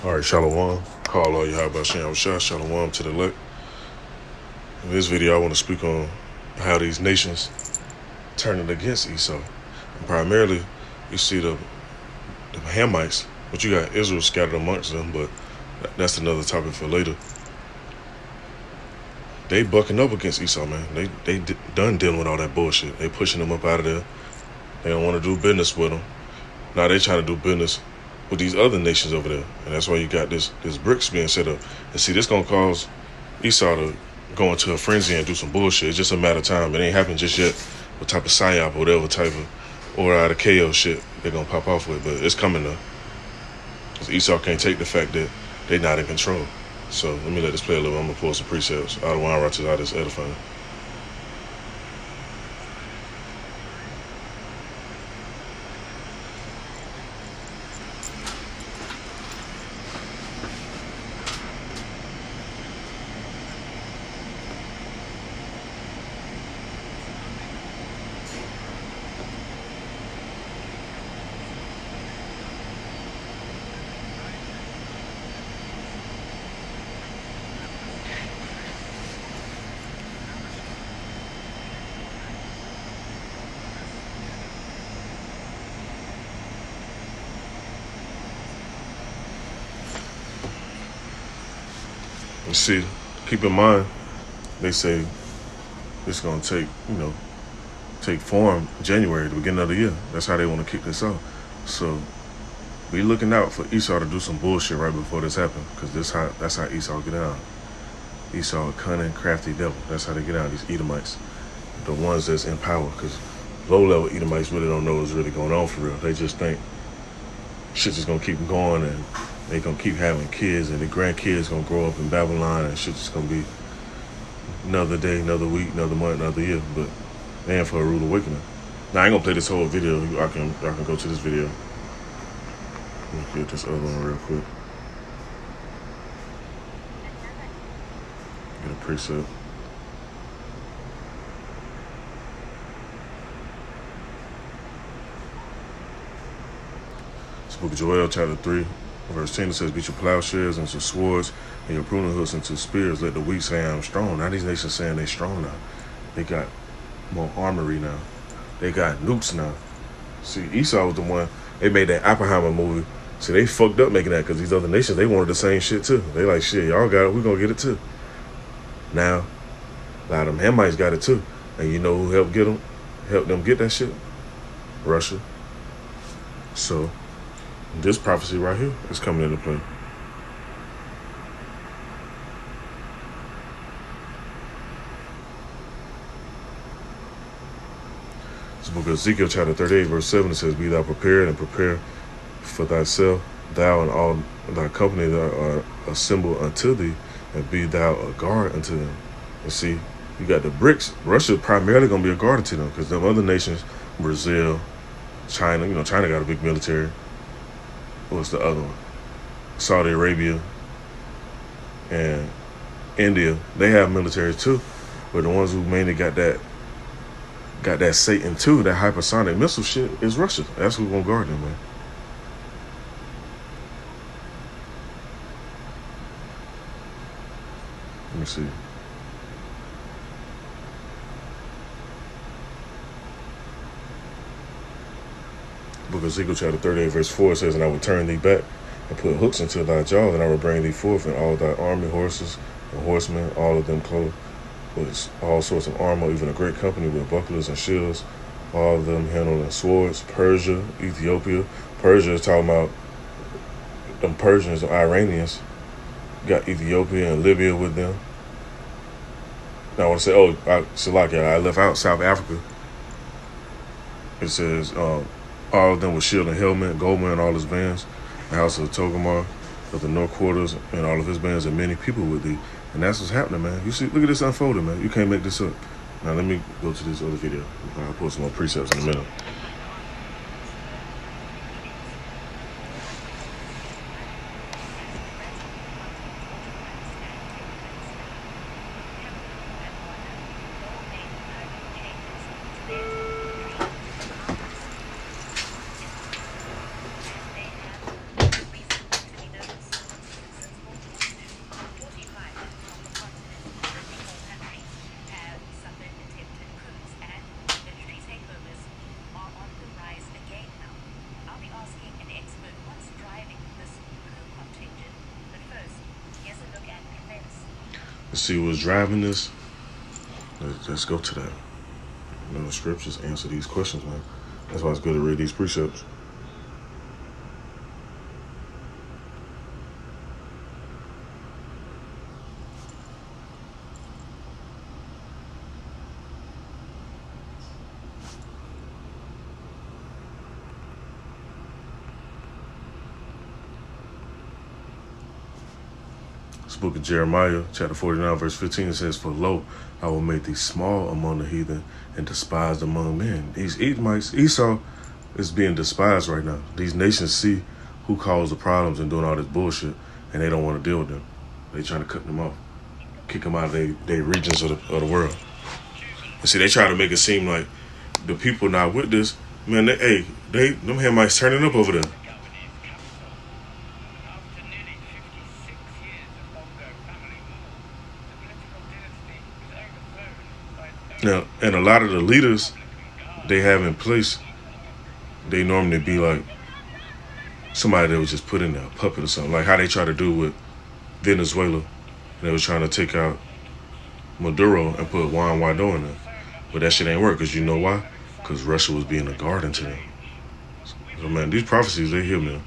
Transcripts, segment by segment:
All right, Shalom. Call all you how about Shem Shah. Shalom to the elect. In this video, I want to speak on how these nations turning against Esau. And primarily, you see the Hamites, but you got Israel scattered amongst them, but that's another topic for later. They bucking up against Esau, man. They done dealing with all that bullshit. They pushing them up out of there. They don't want to do business with them. Now they trying to do business with these other nations over there. And that's why you got this BRICS being set up. And see, this going to cause Esau to go into a frenzy and do some bullshit. It's just a matter of time. It ain't happened just yet. What type of psyop or whatever type of or out of KO shit they're going to pop off with. But it's coming though. Because Esau can't take the fact that they not in control. So let me let this play a little. I'm going to pull some precepts out of one right to out this edifying. You see, keep in mind, they say it's going to take form January, the beginning of the year. That's how they want to kick this off. So be looking out for Esau to do some bullshit right before this happens, because that's how Esau get out. Esau, a cunning, crafty devil. That's how they get out, these Edomites. The ones that's in power, because low-level Edomites really don't know what's really going on for real. They just think shit's just going to keep going, and they going to keep having kids, and their grandkids going to grow up in Babylon, and shit's just going to be another day, another week, another month, another year. But they ain't for a rude awakening. Now, I ain't going to play this whole video. I can go to this video. Let me get this other one real quick. Get a precept. It's the book of Joel, chapter 3, verse 10. It says, beat your plowshares into swords and your pruning hooks into spears. Let the weak say I'm strong. Now these nations saying they strong now. They got more armory now. They got nukes now. See, Esau was the one, they made that Oppenheimer movie. See, they fucked up making that because these other nations, they wanted the same shit too. They like, shit, y'all got it, we gonna get it too. Now, a lot of them Hamites got it too. And you know who helped them get that shit? Russia. So, this prophecy right here is coming into play. This book of Ezekiel, chapter 38, verse 7, it says, be thou prepared and prepare for thyself, thou and all thy company that are assembled unto thee, and be thou a guard unto them. And see, you got the BRICS. Russia primarily going to be a guard to them, because them other nations, Brazil, China, China got a big military. What's the other one? Saudi Arabia and India, they have militaries too. But the ones who mainly got that Satan too, that hypersonic missile shit, is Russia. That's who's gonna guard them, man. Let me see. Book of Ezekiel, chapter 38, verse 4 says, and I will turn thee back and put hooks into thy jaws, and I will bring thee forth in all thy army, horses and horsemen, all of them clothed with all sorts of armor, even a great company with bucklers and shields, all of them handling swords. Persia, Ethiopia. Persia is talking about them Persians or Iranians. Got Ethiopia and Libya with them. Now I want to say, Salakia, I left out South Africa. It says, all of them with shield and helmet, Goldman and all his bands, the house of Togarmah, of the North Quarters, and all of his bands, and many people with thee. And that's what's happening, man. You see, look at this unfolding, man. You can't make this up. Now let me go to this other video. I'll put some more precepts in a minute. Let's see what's driving this. Let's go to that. You know, the scriptures answer these questions, man. That's why it's good to read these precepts. This book of Jeremiah, chapter 49, verse 15, it says, "For lo, I will make thee small among the heathen and despised among men." These Edomites, Esau is being despised right now. These nations see who caused the problems and doing all this bullshit, and they don't want to deal with them. They trying to cut them off, kick them out of their regions of the world. And see, they try to make it seem like the people not with this. Man, them Hamites turning up over there. Now, and a lot of the leaders they have in place, they normally be like somebody that was just put in there, a puppet or something. Like how they try to do with Venezuela. And they was trying to take out Maduro and put Juan Guaido in there. But that shit ain't work, because you know why? Because Russia was being a guardian to them. So, man, these prophecies, they hear me.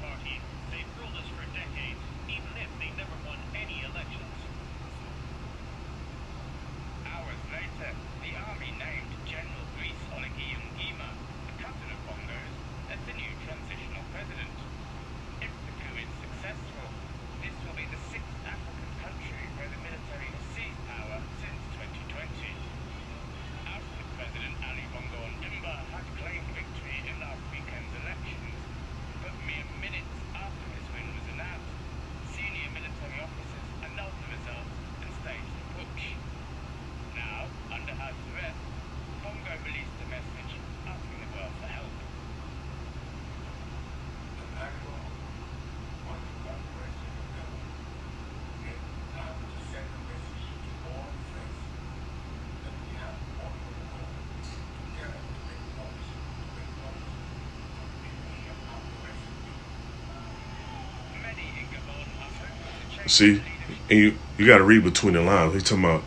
See, and you got to read between the lines. He's talking about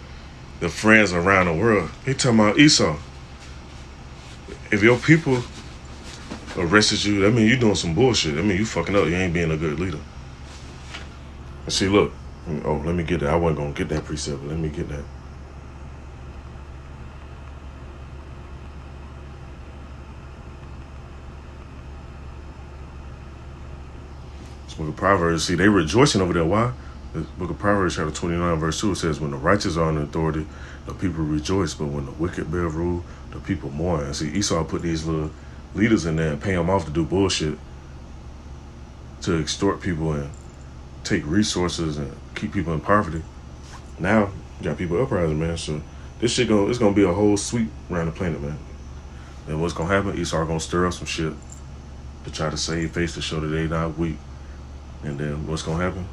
the friends around the world. He talking about Esau. If your people arrested you, that means you doing some bullshit. I mean, you fucking up. You ain't being a good leader. And see, look. Oh, let me get that. I wasn't going to get that precept, but let me get that. This book of Proverbs, see, they rejoicing over there. Why? The book of Proverbs, chapter 29, verse 2, it says, "When the righteous are in authority, the people rejoice, but when the wicked bear rule, the people mourn." And see, Esau put these little leaders in there and pay them off to do bullshit, to extort people and take resources and keep people in poverty. Now, you got people uprising, man. So this shit it's gonna be a whole sweep around the planet, man. And what's gonna happen? Esau gonna stir up some shit to try to save face, to show that they not weak. And then what's gonna happen?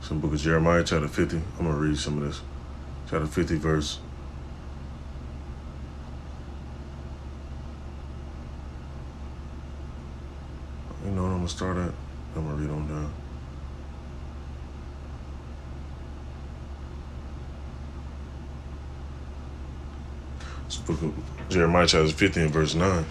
Some book of Jeremiah, chapter 50. I'm going to read some of this. Chapter 50, verse. You know what I'm going to start at? I'm going to read on down. It's the book of Jeremiah, chapter 50, and verse 9.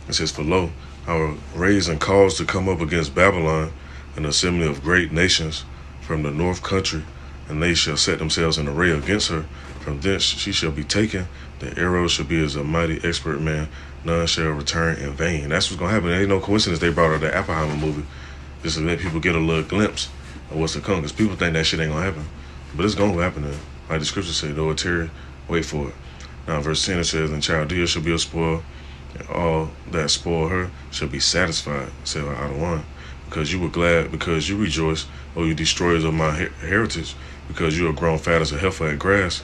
It says, "For lo, I will raise and cause to come up against Babylon an assembly of great nations from the north country, and they shall set themselves in array against her. From thence she shall be taken. The arrow shall be as a mighty expert man. None shall return in vain." That's what's going to happen. It ain't no coincidence they brought out the Oppenheimer movie just to let people get a little glimpse of what's to come, because people think that shit ain't going to happen. But it's going to happen. Like the scriptures say, though it tarry, wait for it. Now, verse 10 it says, and Chaldea shall be a spoil, and all that spoil her shall be satisfied, said Adawan, because you were glad, because you rejoice, O you destroyers of my heritage, because you are grown fat as a heifer at grass,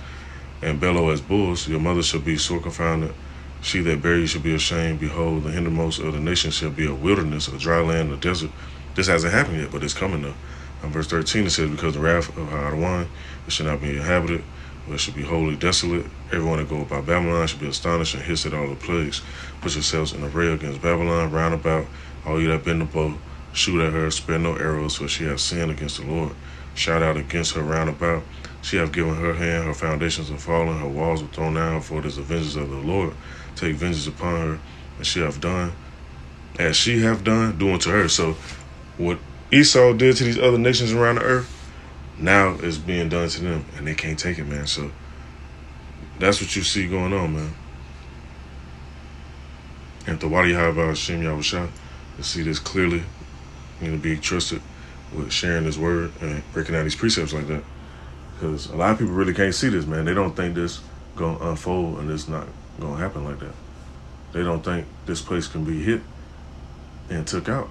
and bellow as bulls. Your mother shall be sore confounded. She that bare you shall be ashamed. Behold, the hindermost of the nations shall be a wilderness, a dry land, a desert. This hasn't happened yet, but it's coming though. Verse 13 it says, because the wrath of Adawan, it shall not be inhabited, but it shall be wholly desolate. Everyone that go about Babylon shall be astonished and hiss at all the plagues. Put yourselves in array against Babylon, round about, all you that bend the bow. Shoot at her, spare no arrows, for she hath sinned against the Lord. Shout out against her round about. She hath given her hand, her foundations are fallen, her walls are thrown down, for it is the vengeance of the Lord. Take vengeance upon her, and she hath done, as she hath done, do unto her. So what Esau did to these other nations around the earth, now is being done to them, and they can't take it, man. So that's what you see going on, man. And the Wadi Haba Hashem Yahushua, to see this clearly, be trusted with sharing this word and breaking out these precepts like that. Because a lot of people really can't see this, man. They don't think this going to unfold and it's not going to happen like that. They don't think this place can be hit and took out.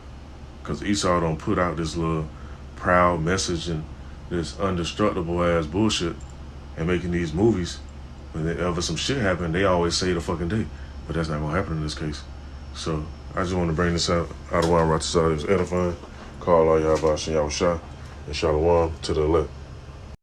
Because Esau don't put out this little proud message and this indestructible ass bullshit and making these movies. Whenever some shit happen, they always say the fucking day. But that's not going to happen in this case. So I just want to bring this out. Adawan Ratzah is edifying. Call all y'all about Shin Yahushua and Shalom to the elect.